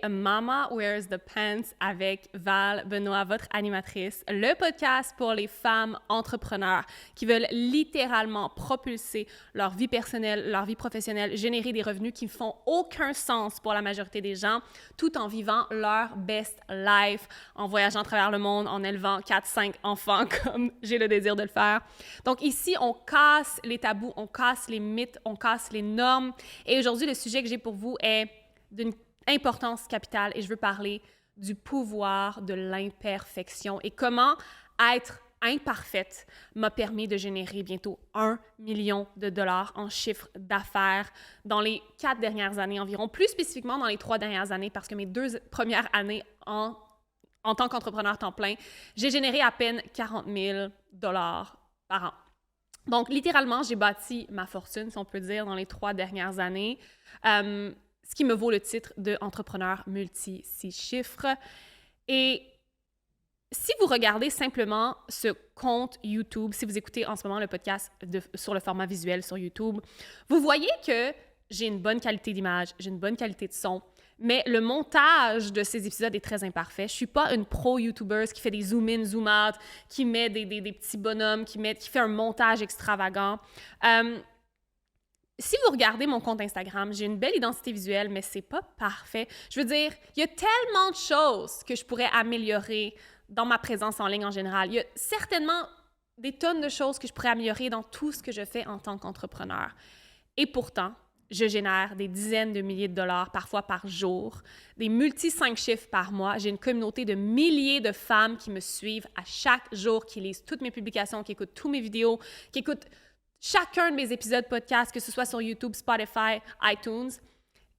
Mama Wears the Pants avec Val Benoît, votre animatrice, le podcast pour les femmes entrepreneurs qui veulent littéralement propulser leur vie personnelle, leur vie professionnelle, générer des revenus qui ne font aucun sens pour la majorité des gens, tout en vivant leur best life, en voyageant à travers le monde, en élevant 4-5 enfants comme j'ai le désir de le faire. Donc ici, on casse les tabous, on casse les mythes, on casse les normes. Et aujourd'hui, le sujet que j'ai pour vous est d'une importance capitale et je veux parler du pouvoir de l'imperfection et comment être imparfaite m'a permis de générer bientôt 1 million de dollars en chiffre d'affaires dans les 4 dernières années environ, plus spécifiquement dans les 3 dernières années parce que mes 2 premières années en tant qu'entrepreneur temps plein, j'ai généré à peine 40 000 dollars par an. Donc, littéralement, j'ai bâti ma fortune, si on peut dire, dans les 3 dernières années. Ce qui me vaut le titre d'entrepreneur multi-6 chiffres. Et si vous regardez simplement ce compte YouTube, si vous écoutez en ce moment le podcast sur le format visuel sur YouTube, vous voyez que j'ai une bonne qualité d'image, j'ai une bonne qualité de son, mais le montage de ces épisodes est très imparfait. Je ne suis pas une pro-YouTuber qui fait des zoom-in, zoom-out, qui met des petits bonhommes, qui fait un montage extravagant. Si vous regardez mon compte Instagram, j'ai une belle identité visuelle, mais c'est pas parfait. Je veux dire, il y a tellement de choses que je pourrais améliorer dans ma présence en ligne en général. Il y a certainement des tonnes de choses que je pourrais améliorer dans tout ce que je fais en tant qu'entrepreneur. Et pourtant, je génère des dizaines de milliers de dollars, parfois par jour, des multi-5 chiffres par mois. J'ai une communauté de milliers de femmes qui me suivent à chaque jour, qui lisent toutes mes publications, qui écoutent toutes mes vidéos, qui écoutent chacun de mes épisodes podcast, que ce soit sur YouTube, Spotify, iTunes.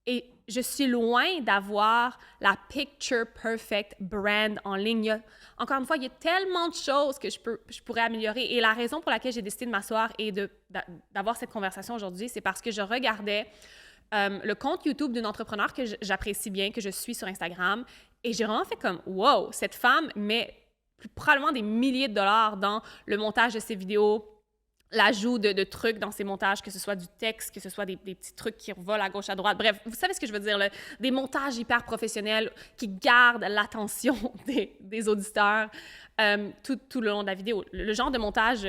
Et je suis loin d'avoir la picture perfect brand en ligne. Encore une fois, il y a tellement de choses que je pourrais améliorer. Et la raison pour laquelle j'ai décidé de m'asseoir et d'avoir cette conversation aujourd'hui, c'est parce que je regardais le compte YouTube d'une entrepreneur que j'apprécie bien, que je suis sur Instagram. Et j'ai vraiment fait comme « Wow! » Cette femme met probablement des milliers de dollars dans le montage de ses vidéos, l'ajout de trucs dans ces montages, que ce soit du texte, que ce soit des petits trucs qui volent à gauche, à droite. Bref, vous savez ce que je veux dire, là? Des montages hyper professionnels qui gardent l'attention des auditeurs tout le long de la vidéo. Le genre de montage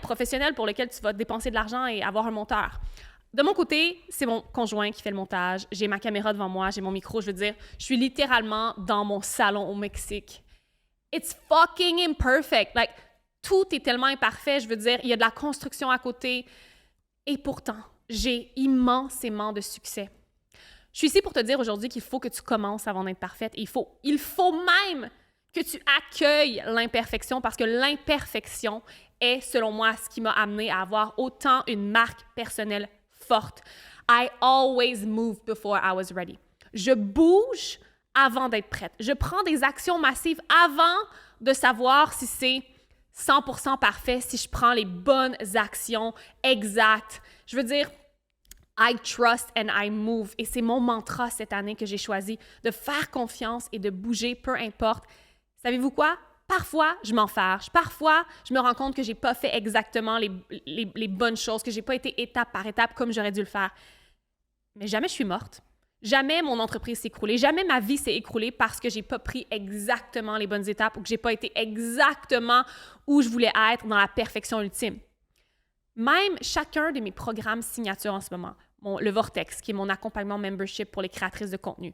professionnel pour lequel tu vas dépenser de l'argent et avoir un monteur. De mon côté, c'est mon conjoint qui fait le montage. J'ai ma caméra devant moi, j'ai mon micro. Je veux dire, je suis littéralement dans mon salon au Mexique. It's fucking imperfect. Like, tout est tellement imparfait, je veux dire, il y a de la construction à côté. Et pourtant, j'ai immensément de succès. Je suis ici pour te dire aujourd'hui qu'il faut que tu commences avant d'être parfaite. Et il faut même que tu accueilles l'imperfection parce que l'imperfection est, selon moi, ce qui m'a amené à avoir autant une marque personnelle forte. I always move before I was ready. Je bouge avant d'être prête. Je prends des actions massives avant de savoir si c'est 100% parfait, si je prends les bonnes actions exactes. Je veux dire, I trust and I move. Et c'est mon mantra cette année que j'ai choisi, de faire confiance et de bouger, peu importe. Savez-vous quoi? Parfois, je m'en fâche. Parfois, je me rends compte que je n'ai pas fait exactement les bonnes choses, que je n'ai pas été étape par étape comme j'aurais dû le faire. Mais jamais je suis morte. Jamais mon entreprise s'est écroulée, jamais ma vie s'est écroulée parce que j'ai pas pris exactement les bonnes étapes ou que j'ai pas été exactement où je voulais être dans la perfection ultime. Même chacun de mes programmes signature en ce moment, le Vortex, qui est mon accompagnement membership pour les créatrices de contenu,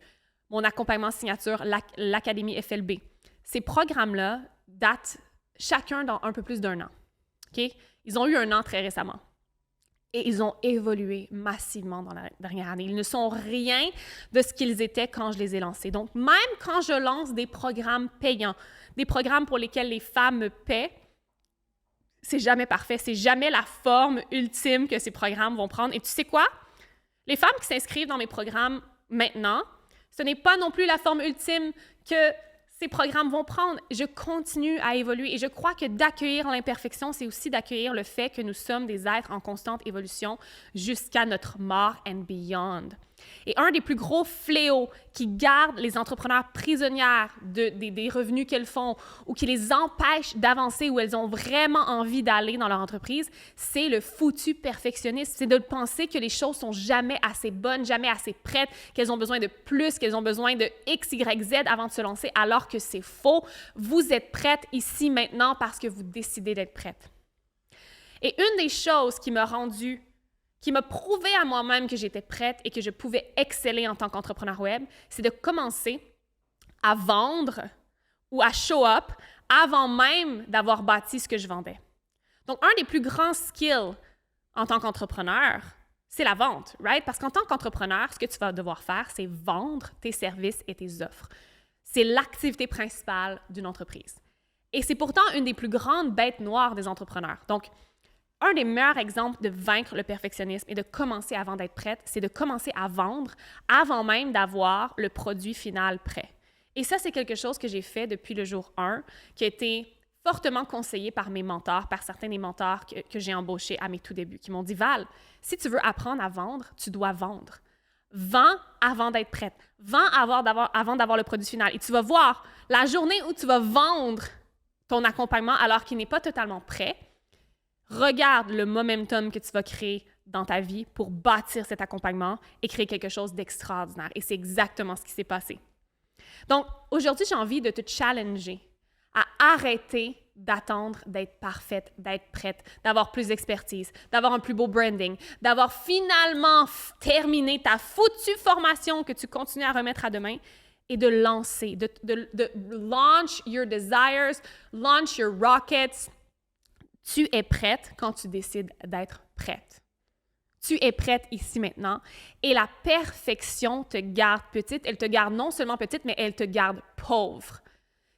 mon accompagnement signature, l'Académie FLB, ces programmes-là datent chacun dans un peu plus d'1 an. Okay? Ils ont eu 1 an très récemment. Et ils ont évolué massivement dans la dernière année. Ils ne sont rien de ce qu'ils étaient quand je les ai lancés. Donc, même quand je lance des programmes payants, des programmes pour lesquels les femmes me paient, c'est jamais parfait. C'est jamais la forme ultime que ces programmes vont prendre. Et tu sais quoi? Les femmes qui s'inscrivent dans mes programmes maintenant, ce n'est pas non plus la forme ultime que ces programmes vont prendre. Je continue à évoluer et je crois que d'accueillir l'imperfection, c'est aussi d'accueillir le fait que nous sommes des êtres en constante évolution jusqu'à notre mort and beyond. Et un des plus gros fléaux qui garde les entrepreneurs prisonnières des revenus qu'elles font ou qui les empêche d'avancer où elles ont vraiment envie d'aller dans leur entreprise, c'est le foutu perfectionnisme. C'est de penser que les choses sont jamais assez bonnes, jamais assez prêtes, qu'elles ont besoin de plus, qu'elles ont besoin de X, Y, Z avant de se lancer, alors que c'est faux. Vous êtes prête ici maintenant parce que vous décidez d'être prête. Et une des choses qui m'a prouvé à moi-même que j'étais prête et que je pouvais exceller en tant qu'entrepreneur web, c'est de commencer à vendre ou à show up avant même d'avoir bâti ce que je vendais. Donc, un des plus grands skills en tant qu'entrepreneur, c'est la vente, right? Parce qu'en tant qu'entrepreneur, ce que tu vas devoir faire, c'est vendre tes services et tes offres. C'est l'activité principale d'une entreprise. Et c'est pourtant une des plus grandes bêtes noires des entrepreneurs. Donc, un des meilleurs exemples de vaincre le perfectionnisme et de commencer avant d'être prête, c'est de commencer à vendre avant même d'avoir le produit final prêt. Et ça, c'est quelque chose que j'ai fait depuis le jour 1, qui a été fortement conseillé par mes mentors, par certains des mentors que j'ai embauchés à mes tout débuts, qui m'ont dit « Val, si tu veux apprendre à vendre, tu dois vendre. Vends avant d'être prête. Vends avant d'avoir le produit final. Et tu vas voir, la journée où tu vas vendre ton accompagnement alors qu'il n'est pas totalement prêt, regarde le momentum que tu vas créer dans ta vie pour bâtir cet accompagnement et créer quelque chose d'extraordinaire. Et c'est exactement ce qui s'est passé. Donc, aujourd'hui, j'ai envie de te challenger à arrêter d'attendre d'être parfaite, d'être prête, d'avoir plus d'expertise, d'avoir un plus beau branding, d'avoir finalement terminé ta foutue formation que tu continues à remettre à demain et de lancer, de launch your desires, launch your rockets. Tu es prête quand tu décides d'être prête. Tu es prête ici maintenant et la perfection te garde petite. Elle te garde non seulement petite, mais elle te garde pauvre.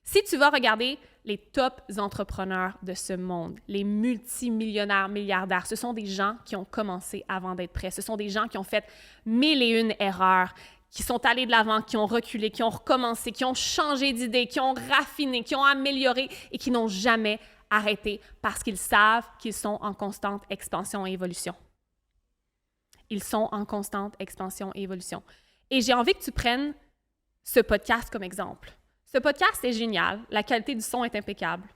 Si tu vas regarder les top entrepreneurs de ce monde, les multimillionnaires, milliardaires, ce sont des gens qui ont commencé avant d'être prêts. Ce sont des gens qui ont fait 1001 erreurs, qui sont allés de l'avant, qui ont reculé, qui ont recommencé, qui ont changé d'idée, qui ont raffiné, qui ont amélioré et qui n'ont jamais arrêté parce qu'ils savent qu'ils sont en constante expansion et évolution. Ils sont en constante expansion et évolution. Et j'ai envie que tu prennes ce podcast comme exemple. Ce podcast est génial. La qualité du son est impeccable.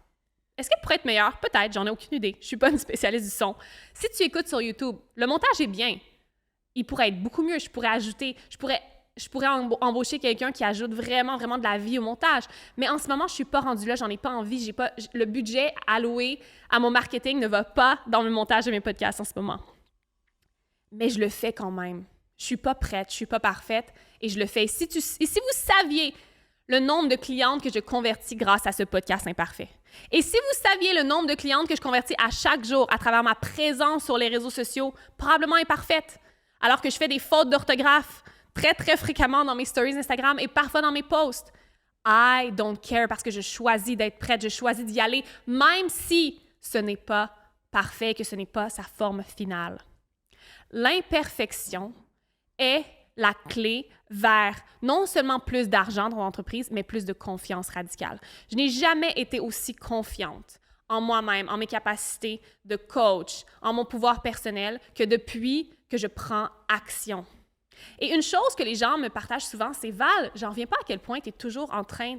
Est-ce qu'elle pourrait être meilleure? Peut-être, j'en ai aucune idée. Je ne suis pas une spécialiste du son. Si tu écoutes sur YouTube, le montage est bien. Il pourrait être beaucoup mieux. Je pourrais ajouter, je pourrais embaucher quelqu'un qui ajoute vraiment, vraiment de la vie au montage. Mais en ce moment, je ne suis pas rendue là, j'en ai pas envie. Le budget alloué à mon marketing ne va pas dans le montage de mes podcasts en ce moment. Mais je le fais quand même. Je ne suis pas prête, je ne suis pas parfaite et je le fais. Et si vous saviez le nombre de clientes que je convertis grâce à ce podcast imparfait. Et si vous saviez le nombre de clientes que je convertis à chaque jour à travers ma présence sur les réseaux sociaux, probablement imparfaite, alors que je fais des fautes d'orthographe très, très fréquemment dans mes stories Instagram et parfois dans mes posts. I don't care parce que je choisis d'être prête, je choisis d'y aller, même si ce n'est pas parfait, que ce n'est pas sa forme finale. L'imperfection est la clé vers non seulement plus d'argent dans l'entreprise, mais plus de confiance radicale. Je n'ai jamais été aussi confiante en moi-même, en mes capacités de coach, en mon pouvoir personnel, que depuis que je prends action. Et une chose que les gens me partagent souvent, c'est « Val, j'en reviens pas à quel point tu es toujours en train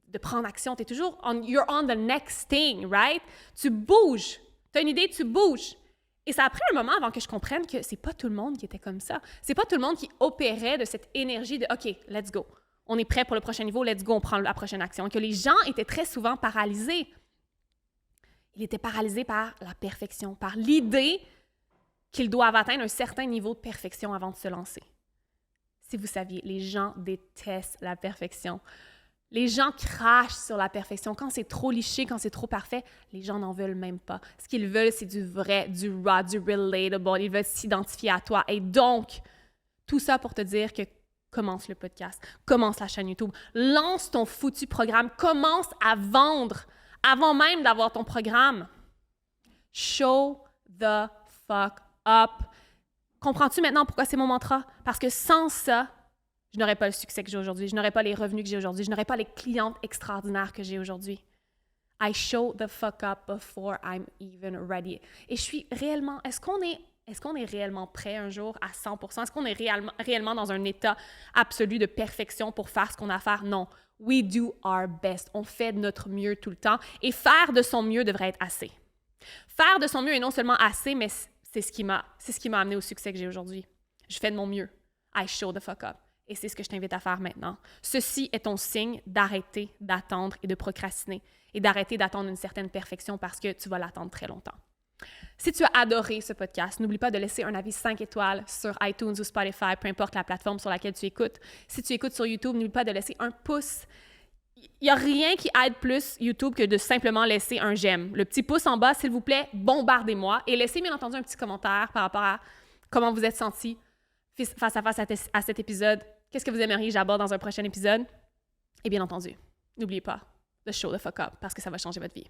de prendre action, tu es toujours you're on the next thing, right? Tu bouges, tu as une idée, tu bouges. » Et ça a pris un moment avant que je comprenne que c'est pas tout le monde qui était comme ça. C'est pas tout le monde qui opérait de cette énergie de « OK, let's go. On est prêt pour le prochain niveau, let's go, on prend la prochaine action. » Et que les gens étaient très souvent paralysés. Ils étaient paralysés par la perfection, par l'idée qu'ils doivent atteindre un certain niveau de perfection avant de se lancer. Si vous saviez, les gens détestent la perfection. Les gens crachent sur la perfection. Quand c'est trop liché, quand c'est trop parfait, les gens n'en veulent même pas. Ce qu'ils veulent, c'est du vrai, du raw, du relatable. Ils veulent s'identifier à toi. Et donc, tout ça pour te dire que commence le podcast, commence la chaîne YouTube, lance ton foutu programme, commence à vendre avant même d'avoir ton programme. Show the fuck up. Comprends-tu maintenant pourquoi c'est mon mantra? Parce que sans ça, je n'aurais pas le succès que j'ai aujourd'hui, je n'aurais pas les revenus que j'ai aujourd'hui, je n'aurais pas les clientes extraordinaires que j'ai aujourd'hui. I show the fuck up before I'm even ready. Et je suis réellement, est-ce qu'on est est-ce qu'on est réellement prêt un jour à 100%? Est-ce qu'on est réellement dans un état absolu de perfection pour faire ce qu'on a à faire? Non. We do our best. On fait de notre mieux tout le temps. Et faire de son mieux devrait être assez. Faire de son mieux est non seulement assez, mais c'est ce qui m'a amené au succès que j'ai aujourd'hui. Je fais de mon mieux. I show the fuck up. Et c'est ce que je t'invite à faire maintenant. Ceci est ton signe d'arrêter d'attendre et de procrastiner et d'arrêter d'attendre une certaine perfection parce que tu vas l'attendre très longtemps. Si tu as adoré ce podcast, n'oublie pas de laisser un avis 5 étoiles sur iTunes ou Spotify, peu importe la plateforme sur laquelle tu écoutes. Si tu écoutes sur YouTube, n'oublie pas de laisser un pouce. Il n'y a rien qui aide plus YouTube que de simplement laisser un j'aime. Le petit pouce en bas, s'il vous plaît, bombardez-moi et laissez bien entendu un petit commentaire par rapport à comment vous êtes senti face à face à cet épisode. Qu'est-ce que vous aimeriez que j'aborde dans un prochain épisode? Et bien entendu, n'oubliez pas de show the fuck up parce que ça va changer votre vie.